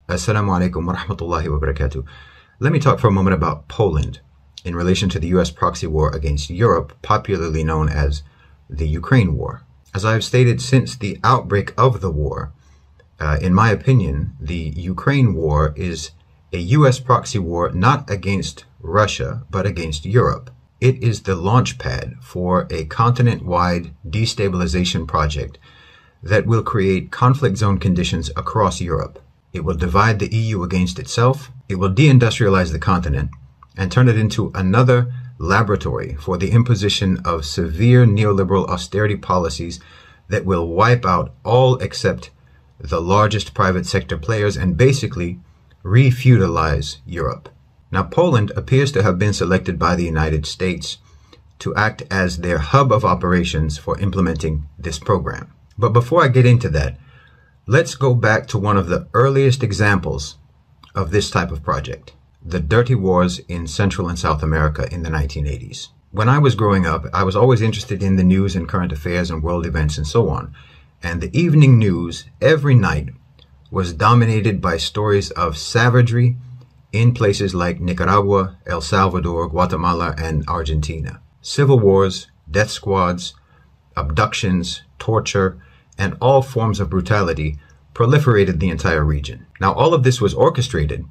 Assalamu alaikum wa rahmatullahi wa barakatuh. Let me talk for a moment about Poland in relation to the U.S. proxy war against Europe, popularly known as the Ukraine War. As I have stated since the outbreak of the war, in my opinion, the Ukraine War is a U.S. proxy war not against Russia, but against Europe. It is the launch pad for a continent-wide destabilization project that will create conflict zone conditions across Europe. It will divide the EU against itself, it will deindustrialize the continent, and turn it into another laboratory for the imposition of severe neoliberal austerity policies that will wipe out all except the largest private sector players and basically re-feudalize Europe. Now, Poland appears to have been selected by the United States to act as their hub of operations for implementing this program. But before I get into that, let's go back to one of the earliest examples of this type of project, the dirty wars in Central and South America in the 1980s. When I was growing up, I was always interested in the news and current affairs and world events and so on. And the evening news every night was dominated by stories of savagery in places like Nicaragua, El Salvador, Guatemala, and Argentina. Civil wars, death squads, abductions, torture, and all forms of brutality proliferated the entire region. Now, all of this was orchestrated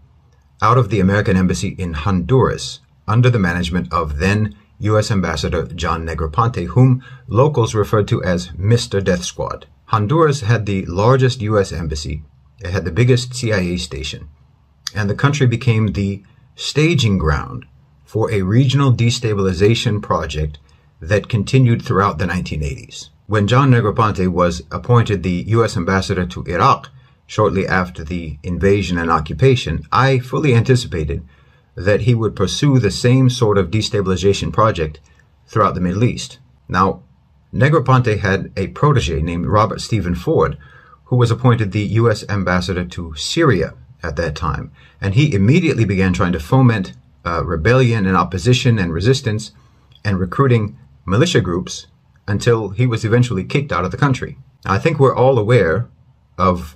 out of the American embassy in Honduras under the management of then U.S. Ambassador John Negroponte, whom locals referred to as Mr. Death Squad. Honduras had the largest U.S. embassy, it had the biggest CIA station, and the country became the staging ground for a regional destabilization project that continued throughout the 1980s. When John Negroponte was appointed the U.S. ambassador to Iraq shortly after the invasion and occupation, I fully anticipated that he would pursue the same sort of destabilization project throughout the Middle East. Now, Negroponte had a protege named Robert Stephen Ford, who was appointed the U.S. ambassador to Syria at that time, and he immediately began trying to foment rebellion and opposition and resistance and recruiting militia groups until he was eventually kicked out of the country. Now, I think we're all aware of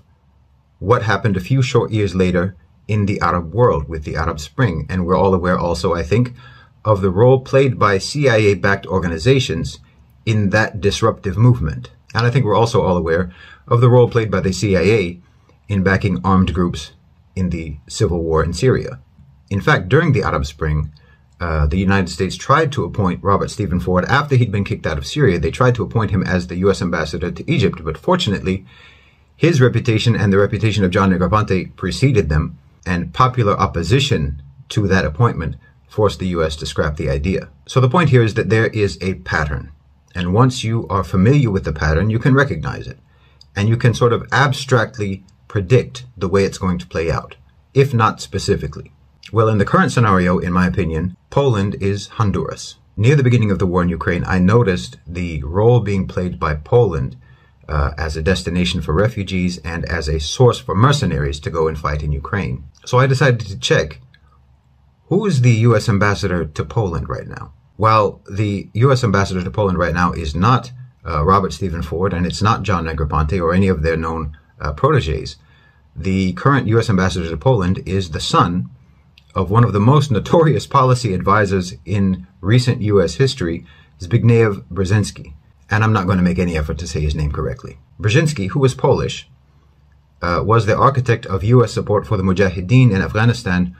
what happened a few short years later in the Arab world with the Arab Spring, and we're all aware also, I think, of the role played by CIA-backed organizations in that disruptive movement. And I think we're also all aware of the role played by the CIA in backing armed groups in the civil war in Syria. In fact, during the Arab Spring, the United States tried to appoint Robert Stephen Ford after he'd been kicked out of Syria. They tried to appoint him as the U.S. ambassador to Egypt, but fortunately, his reputation and the reputation of John Negroponte preceded them, and popular opposition to that appointment forced the U.S. to scrap the idea. So the point here is that there is a pattern, and once you are familiar with the pattern, you can recognize it, and you can sort of abstractly predict the way it's going to play out, if not specifically. Well, in the current scenario, in my opinion, Poland is Honduras. Near the beginning of the war in Ukraine, I noticed the role being played by Poland as a destination for refugees and as a source for mercenaries to go and fight in Ukraine. So I decided to check, who is the U.S. ambassador to Poland right now? Well, the U.S. ambassador to Poland right now is not Robert Stephen Ford, and it's not John Negroponte or any of their known proteges. The current U.S. ambassador to Poland is the son of one of the most notorious policy advisors in recent U.S. history, Zbigniew Brzezinski. And I'm not going to make any effort to say his name correctly. Brzezinski, who was Polish, was the architect of U.S. support for the Mujahideen in Afghanistan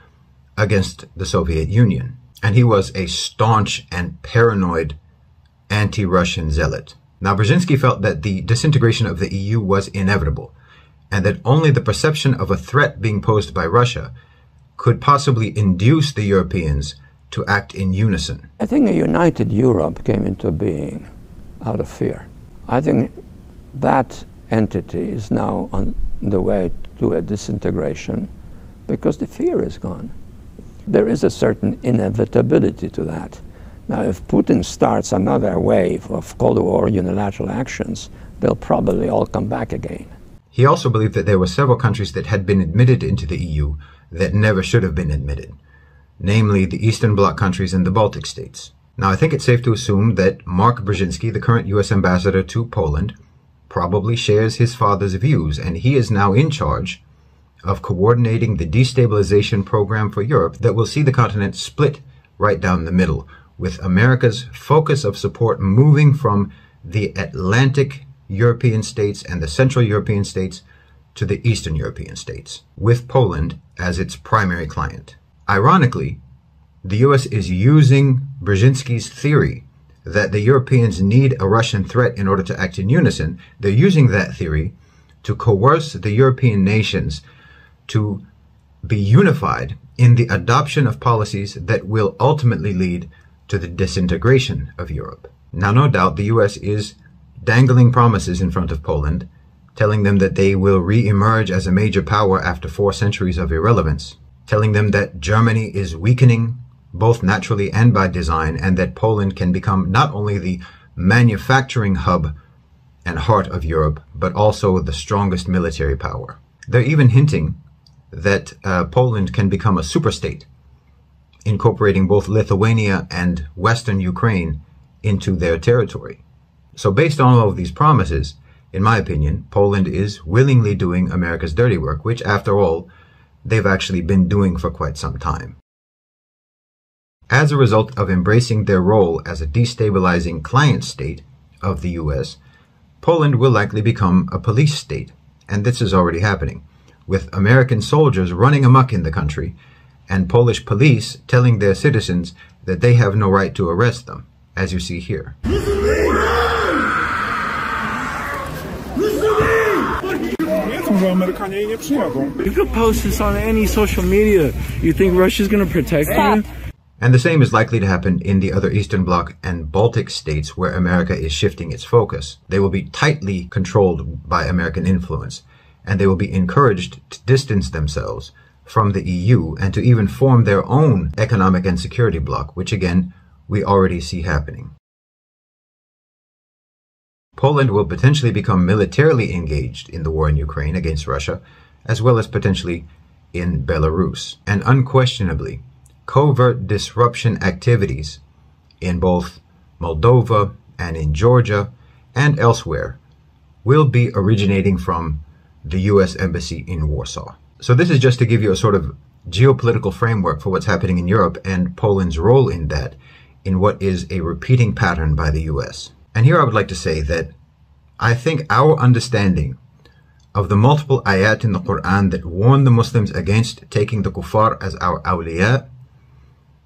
against the Soviet Union. And he was a staunch and paranoid anti-Russian zealot. Now, Brzezinski felt that the disintegration of the EU was inevitable, and that only the perception of a threat being posed by Russia could possibly induce the Europeans to act in unison. I think a united Europe came into being out of fear. I think that entity is now on the way to a disintegration because the fear is gone. There is a certain inevitability to that. Now, if Putin starts another wave of Cold War unilateral actions, they'll probably all come back again. He also believed that there were several countries that had been admitted into the EU that never should have been admitted, namely the Eastern Bloc countries and the Baltic states. Now, I think it's safe to assume that Mark Brzezinski, the current U.S. ambassador to Poland, probably shares his father's views, and he is now in charge of coordinating the destabilization program for Europe that will see the continent split right down the middle, with America's focus of support moving from the Atlantic European states and the Central European states to the Eastern European states, with Poland as its primary client. Ironically, the US is using Brzezinski's theory that the Europeans need a Russian threat in order to act in unison. They're using that theory to coerce the European nations to be unified in the adoption of policies that will ultimately lead to the disintegration of Europe. Now, no doubt the US is dangling promises in front of Poland, telling them that they will re-emerge as a major power after 4 centuries of irrelevance, telling them that Germany is weakening both naturally and by design, and that Poland can become not only the manufacturing hub and heart of Europe, but also the strongest military power. They're even hinting that Poland can become a superstate, incorporating both Lithuania and Western Ukraine into their territory. So based on all of these promises, in my opinion, Poland is willingly doing America's dirty work, which, after all, they've actually been doing for quite some time. As a result of embracing their role as a destabilizing client state of the US, Poland will likely become a police state, and this is already happening, with American soldiers running amok in the country and Polish police telling their citizens that they have no right to arrest them, as you see here. You could post this on any social media. You think Russia's going to protect you? And the same is likely to happen in the other Eastern Bloc and Baltic states where America is shifting its focus. They will be tightly controlled by American influence, and they will be encouraged to distance themselves from the EU and to even form their own economic and security bloc, which again, we already see happening. Poland will potentially become militarily engaged in the war in Ukraine against Russia, as well as potentially in Belarus. And unquestionably, covert disruption activities in both Moldova and in Georgia and elsewhere will be originating from the US Embassy in Warsaw. So this is just to give you a sort of geopolitical framework for what's happening in Europe and Poland's role in that, in what is a repeating pattern by the US. And here I would like to say that I think our understanding of the multiple ayat in the Quran that warn the Muslims against taking the kuffar as our awliya,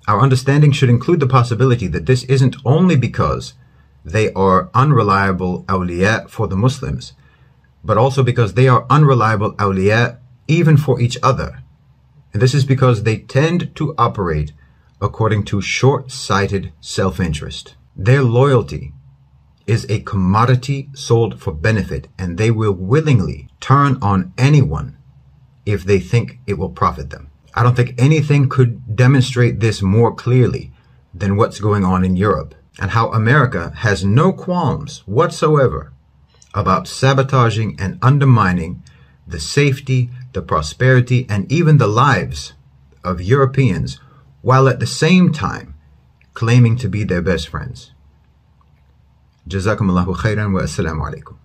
our understanding should include the possibility that this isn't only because they are unreliable awliya for the Muslims, but also because they are unreliable awliya even for each other. And this is because they tend to operate according to short-sighted self-interest. Their loyalty is a commodity sold for benefit, and they will willingly turn on anyone if they think it will profit them. I don't think anything could demonstrate this more clearly than what's going on in Europe, and how America has no qualms whatsoever about sabotaging and undermining the safety, the prosperity, and even the lives of Europeans, while at the same time claiming to be their best friends. Jazakumullahu khairan wa assalamu alaikum.